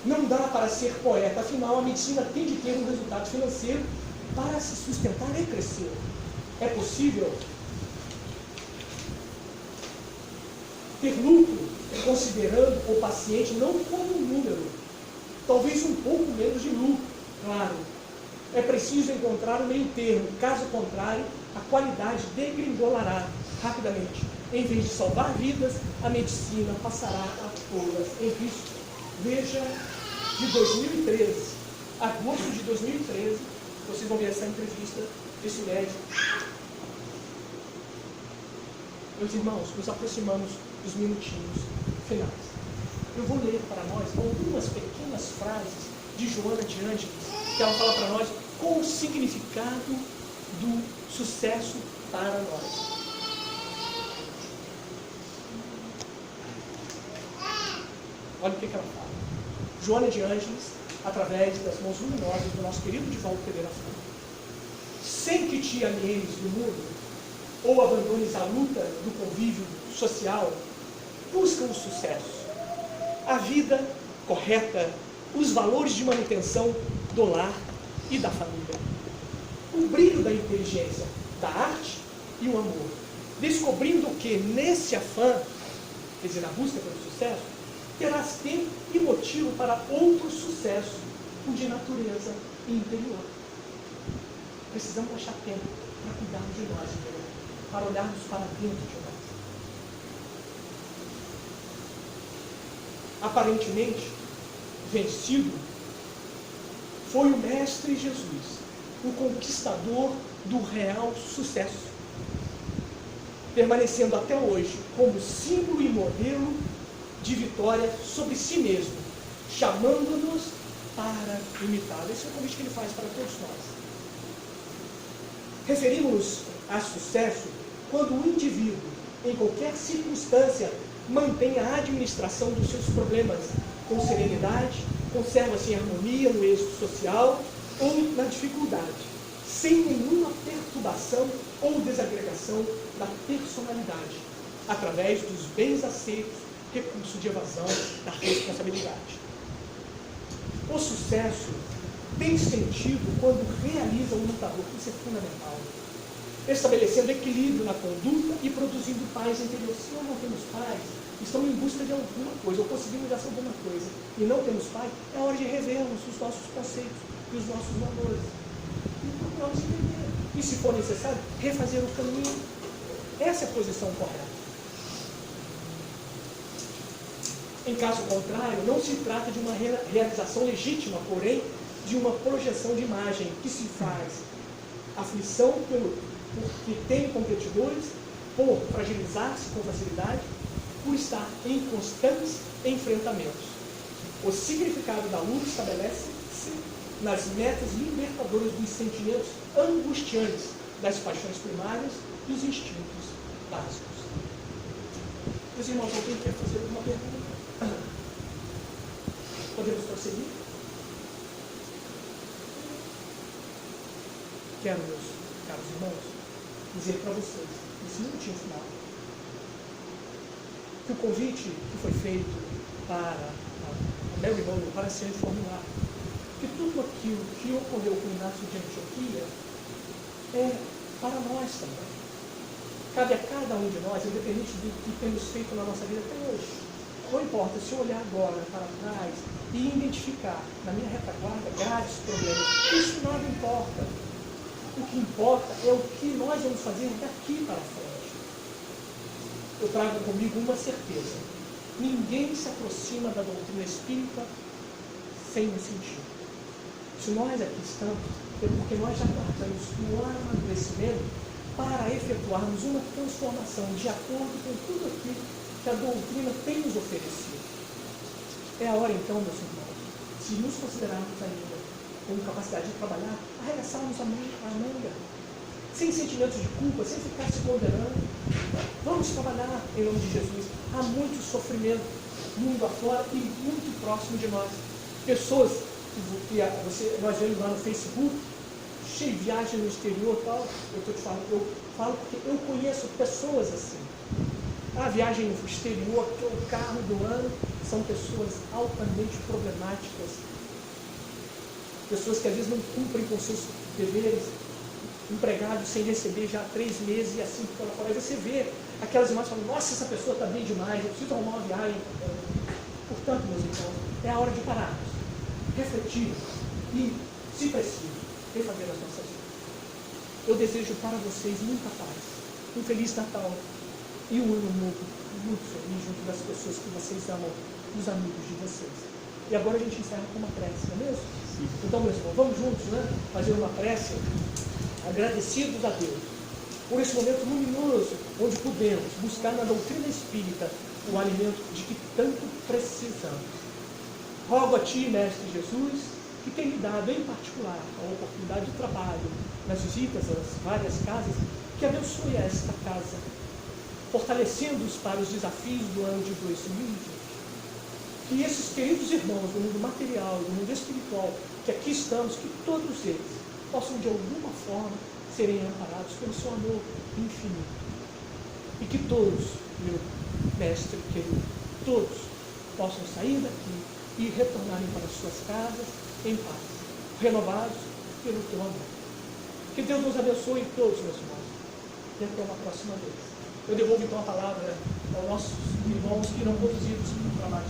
Não dá para ser poeta, afinal a medicina tem de ter um resultado financeiro para se sustentar e crescer. É possível ter lucro considerando o paciente não como um número, talvez um pouco menos de lucro, claro. É preciso encontrar um meio termo, caso contrário, a qualidade degringolará rapidamente. Em vez de salvar vidas, a medicina passará a pô-las em risco. Veja, de 2013, agosto de 2013, vocês vão ver essa entrevista desse médico. Meus irmãos, nos aproximamos dos minutinhos finais. Eu vou ler para nós algumas pequenas frases de Joana de Ângeles, que ela fala para nós com o significado do sucesso para nós. Olha o que ela fala. Joana de Ângeles, através das mãos luminosas do nosso querido Divaldo Pereira Franco. Sem que te alienes do mundo, ou abandones a luta do convívio social, busca o sucesso, a vida correta, os valores de manutenção do lar e da família, o brilho da inteligência, da arte e o amor, descobrindo que nesse afã, quer dizer, na busca pelo sucesso, terás tempo e motivo para outro sucesso, o de natureza e interior. Precisamos achar tempo para cuidarmos de nós, interior, para olharmos para dentro de nós. Aparentemente vencido foi o Mestre Jesus, o conquistador do real sucesso, permanecendo até hoje como símbolo e modelo de vitória sobre si mesmo, chamando-nos para imitá-lo. Esse é o convite que ele faz para todos nós. Referimos-nos a sucesso quando o indivíduo, em qualquer circunstância, mantém a administração dos seus problemas com serenidade, conserva-se em harmonia no êxito social ou na dificuldade, sem nenhuma perturbação ou desagregação da personalidade, através dos bens aceitos, recurso de evasão da responsabilidade. O sucesso tem sentido quando realiza o lutador, isso é fundamental, estabelecendo equilíbrio na conduta e produzindo paz interior. Se nós não temos paz, estamos em busca de alguma coisa, ou conseguimos já alguma coisa, e não temos paz, é hora de revermos os nossos conceitos e os nossos valores. E procuramos entender. E se for necessário, refazer o caminho. Essa é a posição correta. Em caso contrário, não se trata de uma realização legítima, porém, de uma projeção de imagem que se faz aflição porque tem competidores, por fragilizar-se com facilidade, por estar em constantes enfrentamentos. O significado da luta estabelece-se nas metas libertadoras dos sentimentos angustiantes, das paixões primárias e dos instintos básicos. Meus irmãos, alguém quer fazer alguma pergunta? Podemos prosseguir? Quero, meus caros irmãos, dizer para vocês, nesse minutinho final, que o convite que foi feito para a Mary Rowan para ser formulado, que tudo aquilo que ocorreu com o Inácio de Antioquia é para nós também. Cabe a cada um de nós, independente do que temos feito na nossa vida até hoje. Não importa se eu olhar agora para trás e identificar na minha retaguarda graves problemas, isso nada importa. O que importa é o que nós vamos fazer daqui para frente. Eu trago comigo uma certeza: ninguém se aproxima da doutrina espírita sem um sentido. Se nós aqui estamos, é porque nós já partamos no amadurecimento para efetuarmos uma transformação de acordo com tudo aquilo que a doutrina tem nos oferecido. É a hora então, meus irmãos, se nos considerarmos ainda com capacidade de trabalhar, arregaçarmos a manga, sem sentimentos de culpa, sem ficar se condenando. Vamos trabalhar em nome de Jesus. Há muito sofrimento, mundo afora e muito próximo de nós. Pessoas que nós vemos lá no Facebook, cheio de viagem no exterior e tal. Eu falo porque eu conheço pessoas assim. A viagem no exterior, que é o carro do ano, são pessoas altamente problemáticas. Pessoas que às vezes não cumprem com seus deveres, empregados sem receber já há 3 meses e assim por fora. Aí você vê aquelas imagens falando, nossa, essa pessoa está bem demais, eu preciso arrumar uma viagem. Portanto, meus irmãos, é a hora de pararmos, refletir e, se preciso, refazer as nossas vidas. Eu desejo para vocês muita paz, um Feliz Natal e um ano novo muito feliz junto das pessoas que vocês amam, dos amigos de vocês. E agora a gente encerra com uma prece, não é mesmo? Então, meus irmãos, vamos juntos, né? Fazer uma prece, agradecidos a Deus por esse momento luminoso, onde podemos buscar na doutrina espírita o alimento de que tanto precisamos. Rogo a Ti, Mestre Jesus, que tem me dado em particular a oportunidade de trabalho nas visitas às várias casas, que abençoe esta casa, fortalecendo-os para os desafios do ano de 2020. Que esses queridos irmãos do mundo material, do mundo espiritual, que aqui estamos, que todos eles possam de alguma forma serem amparados pelo seu amor infinito. E que todos, meu mestre querido, todos possam sair daqui e retornarem para as suas casas em paz, renovados pelo teu amor. Que Deus nos abençoe todos, meus irmãos. E até uma próxima vez. Eu devolvo então a palavra aos nossos irmãos que irão conduzir o trabalho.